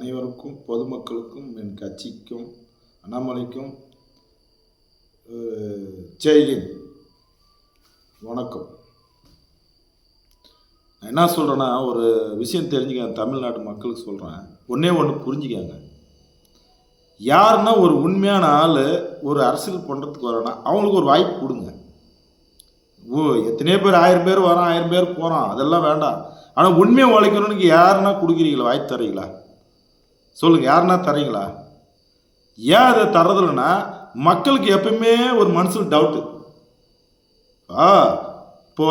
அனைவருக்கும் பொதுமக்களுக்கும் என் கட்சிக்கும் அண்ணாமலைக்கும் ஜெய்ஹிந்த். வணக்கம். நான் என்ன சொல்கிறேன்னா, ஒரு விஷயம் தெரிஞ்சுக்க தமிழ்நாட்டு மக்களுக்கு சொல்கிறேன். ஒன்றே புரிஞ்சுக்காங்க. யாருன்னா ஒரு உண்மையான ஆள் ஒரு அரசியல் பண்ணுறதுக்கு வரனா அவங்களுக்கு ஒரு வாய்ப்பு கொடுங்க. எத்தனையோ பேர் 1000 பேர் வரான், 1000 பேர் போகிறான், அதெல்லாம் வேண்டாம். ஆனால் உண்மையை உழைக்கணும்னு யாருன்னா கொடுக்குறீங்களா? வாய்ப்பு தரீங்களா? சொல்லுங்கள், யாருன்னா தரீங்களா? ஏன் அதை தரதில்லைன்னா, மக்களுக்கு எப்பயுமே ஒரு மனசில் டவுட்டு. இப்போ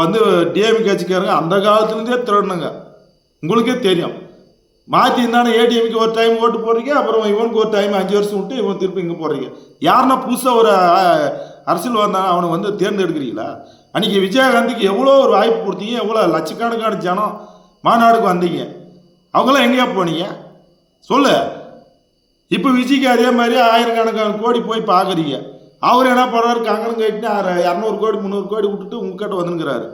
டிஎம்கே கட்சிக்காரங்க அந்த காலத்துலேருந்தே திருடணுங்க. உங்களுக்கே தெரியும். மாற்றி இருந்தானே ஏடிஎம்க்கு ஒரு டைம் ஓட்டு போடுறீங்க, அப்புறம் இவனுக்கு ஒரு டைம் 5 வருஷம் விட்டு இவன் திருப்பி இங்கே போடுறீங்க. யாருன்னா புதுசாக ஒரு அரசியல் வந்தாங்க அவனை தேர்ந்தெடுக்கிறீங்களா? அன்றைக்கி விஜயகாந்திக்கு எவ்வளோ ஒரு வாய்ப்பு கொடுத்தீங்க, எவ்வளோ லட்சக்கணக்கான ஜனம் மாநாடுக்கு வந்தீங்க. அவங்களாம் எங்கேயா போனீங்க சொல்லு. இப்போ விஜய்க்கு அதே மாதிரி 1000கணக்கான கோடி போய் பார்க்குறீங்க. அவர் என்ன பண்ணுறாரு? கங்கணம் கட்டிட்டு 200 கோடி 300 கோடி விட்டுட்டு உங்ககிட்ட வந்துங்கிறாரு.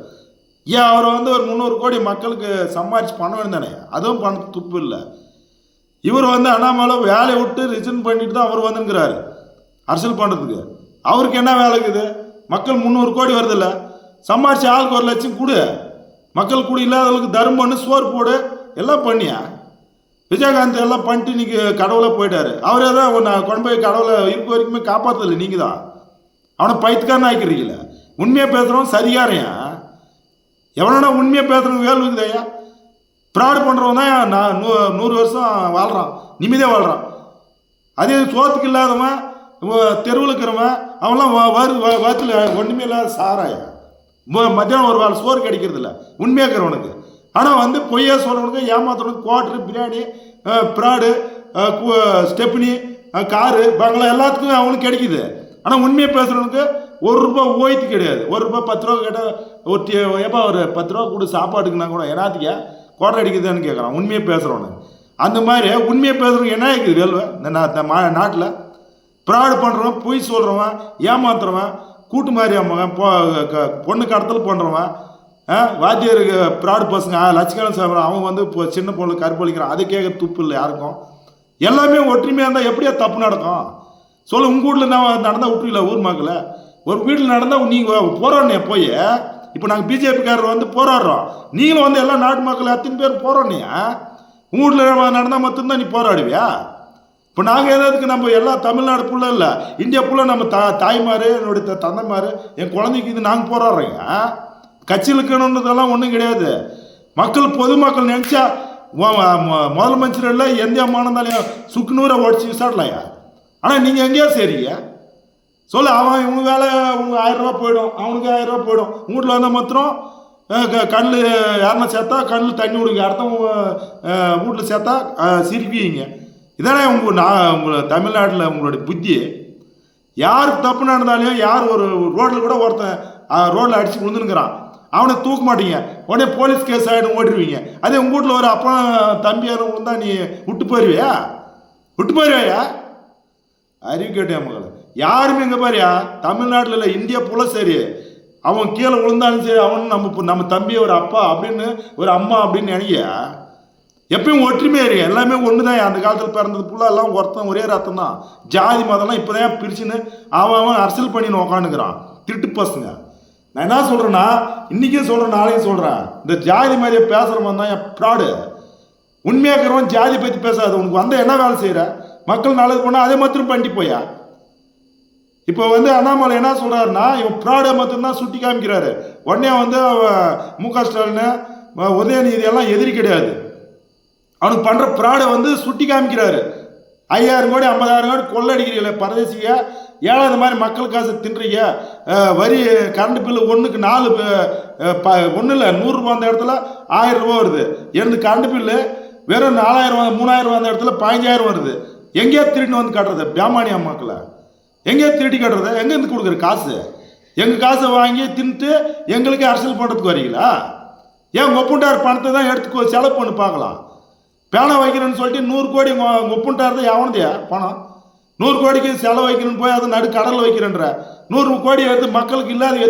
ஏன் அவர் ஒரு 300 கோடி மக்களுக்கு சம்பாரிச்சு பண்ண வேண்டியதானே? அதுவும் பண்ண துப்பு இல்லை. இவர் அண்ணாமலை வேலையை விட்டு ரிசைன் பண்ணிட்டு தான் அவர் வந்துங்கிறாரு அரசியல் பண்ணுறதுக்கு. அவருக்கு என்ன வேலை இருக்குது? மக்கள் 300 கோடி வருதில்ல, சம்பாரிச்சு ஆளுக்கு 1 லட்சம் கொடு, மக்கள் கூட இல்லாதவங்களுக்கு தர்மம் பண்ணு, சோறு போடு, எல்லாம் பண்ணியா? விஜயகாந்த் எல்லாம் பண்ணிட்டு இன்னைக்கு கடவுளை போயிட்டாரு. அவரே தான் கொண்டு போய் கடவுளை இருக்க வரைக்குமே காப்பாற்றல. நீங்கள் தான் அவனை பைத்துக்காரன் ஆக்கிடுறீங்கள. உண்மையாக பேசுகிறவன் சரியாரையா? எவனா உண்மையாக பேசுகிறவங்க வேலை இருக்குதையா? ப்ராடு பண்ணுறவன் தான் நான் 100 வருஷம் வாழ்கிறான், நிம்மதியாக வாழ்கிறான். அதே சோத்துக்கு இல்லாதவன், தெருவில் இருக்கிறவன், அவன்லாம் வாரத்தில் ஒன்றுமே இல்லாத சாராயா. மத்தியானம் ஒரு வேலை சோறு கிடைக்கிறது இல்லை உண்மையாக இருக்கிறவனுக்கு. ஆனால் பொய்யா சொல்கிறவனுக்கு, ஏமாத்துறவனுக்கு குவாட்ரு, பிரியாணி, ப்ராடு, ஸ்டெப்னி, காரு, பங்களா எல்லாத்துக்கும் அவனுக்கு கிடைக்குது. ஆனால் உண்மையை பேசுகிறவனுக்கு 1 ரூபா ஓய்த்து கிடையாது. 1 ரூபா 10 ரூபா கேட்டால் எப்போ ஒரு 10 ரூபா கூட சாப்பாட்டுக்குனா கூட என்னாத்துக்கா குவாட்ரு அடிக்குதுன்னு கேட்குறான் உண்மையை பேசுகிறவனு. அந்த மாதிரி உண்மையை பேசுகிறவங்க என்ன இருக்குது வேல்வை இந்த நாட்டில்? ப்ராடு பண்ணுறவன், பொய் சொல்கிறவன், ஏமாத்துறவன், கூட்டு மாதிரி பொண்ணு கடத்தல் பண்ணுறவன், வாத்தியாருக்கு ப்ராடு பசங்க லட்சக்கணக்கான சாப்பிட்றான், அவன் இப்போ சின்ன பொண்ணு கற்பழிக்கிறான். அதை கேட்க துப்பு இல்லை யாருக்கும். எல்லாமே ஒற்றுமையாக இருந்தால் எப்படியா தப்பு நடக்கும் சொல்லு. உங்கள் வீட்டில் நான் நடந்தால் விட்டுருல ஊர் மக்களை? ஒரு வீட்டில் நடந்தால் நீங்கள் போராடினே போய். இப்போ நாங்கள் பிஜேபிக்காரர் போராடுறோம், நீங்களும் எல்லா நாட்டு மக்கள் அத்தனை பேர் போராடினே. உங்கள் வீட்டில் நடந்தால் மட்டும்தான் நீ போராடுவியா? இப்போ நாங்கள் எதாவதுக்கு நம்ம எல்லா தமிழ்நாடு ஃபுல்லாக இல்லை, இந்தியா ஃபுல்லாக நம்ம தாய்மார், என்னுடைய தந்தைமார், என் குழந்தைக்கு இது நாங்கள் போராடுறோங்க. கட்சியில் இருக்கணுன்றதெல்லாம் ஒன்றும் கிடையாது. மக்கள் பொதுமக்கள் நினச்சா முதலமைச்சர் இல்லை, எந்த மாநிலம் சுக்குநூரை உடச்சி விசாடலையா? ஆனால் நீங்கள் எங்கேயா சரிங்க சொல்ல. அவன் இவங்க வேலை உங்கள் 1000 ரூபா போயிடும், அவனுக்கு 1000 ரூபா போயிடும். வீட்டில் மாத்திரம் கண்ணில் யாருன்னா சேர்த்தா கண்ணில் தண்ணி விடுங்க, அடுத்தவங்க வீட்டில் சேர்த்தா சிரிப்பிங்க. இதானே உங்களை தமிழ்நாட்டில் உங்களுடைய புத்தி. யாருக்கு தப்பு நடந்தாலையும், யார் ஒரு ரோட்டில் கூட ஒருத்தன் ரோட்டில் அடித்து விழுந்துனுங்கிறான், அவனை தூக்க மாட்டீங்க, உடனே போலீஸ் கேஸ் ஆகிடும், ஓடிடுவீங்க. அதே உங்கள் வீட்டில் ஒரு அப்பா தம்பி யாரும் விழுந்தா நீ விட்டு போயிடுவியா? அறிவு கேட்டேன் மகளை. யாருமே இங்கே பாரியா தமிழ்நாட்டில் இல்லை, இந்தியா ஃபுல்லாக சரி. அவன் கீழே விழுந்தாலும் சரி, அவன் நம்ம தம்பி ஒரு அப்பா அப்படின்னு ஒரு அம்மா அப்படின்னு நினைக்க. எப்பயும் ஒற்றுமையாக இருக்கு, எல்லாமே ஒன்று தான். அந்த காலத்தில் பிறந்தது ஃபுல்லாக எல்லாம் ஒருத்தன் ஒரே ரத்தம் தான். ஜாதி மதம்லாம் இப்போ தான் பிரிச்சுன்னு அவன் அரசியல் பண்ணின்னு உக்காந்துக்கிறான், திருட்டு பசங்க. நான் என்ன சொல்கிறேன்னா, இன்றைக்கும் சொல்கிறேன், நாளையும் சொல்கிறேன், இந்த ஜாதி மாதிரியே பேசுகிறவன் தான் என் ப்ராடு. உண்மையாக இருக்கிறவன் ஜாதி பற்றி பேசாது. உனக்கு என்ன வேலை செய்கிற? மக்கள் நல்லது பண்ணால் அதே மாத்திரம் பண்ணிட்டு போயா? இப்போ அண்ணாமலை என்ன சொல்கிறாருன்னா, இவன் ப்ராடை மட்டும்தான் சுட்டி காமிக்கிறாரு. உடனே மு.க. ஸ்டாலின், உதயநிதி எல்லாம் எதிரி கிடையாது. அவனுக்கு பண்ணுற ப்ராடை சுட்டி காமிக்கிறாரு. 5000 கோடி 50,000 கோடி கொள்ளடிக்கிறீங்களே பரதேசிய. ஏழாவது மாதிரி மக்கள் காசு தின்றீங்க. வரி கரண்ட் பில்லு 1க்கு 4 ஒன்றும் இல்லை, 100 ரூபா அந்த இடத்துல 1000 ரூபா வருது. எனது கரண்ட் பில்லு வெறும் 4000 3000 அந்த இடத்துல 15000 வருது. எங்கேயா திருட்டு கட்டுறது? பிராமணிய மக்களை எங்கேயா திருட்டி கட்டுறது? எங்கேருந்து கொடுக்குற காசு? எங்கள் காசை வாங்கி தின்ட்டு எங்களுக்கு அரசியல் பண்ணுறதுக்கு வரீங்களா? ஏன் ஒப்புண்டார் பணத்தை தான் எடுத்து செலவு பண்ணி பார்க்கலாம். பேனை வைக்கிறேன்னு சொல்லிட்டு 100 கோடி ஒப்புண்டார் தான் எவனதையா பணம்? 100 கோடிக்கு செலவு வைக்கணும்னு போய் அதை நடு கடலில் வைக்கிறேன்ற 100 கோடி எடுத்து மக்களுக்கு இல்லாத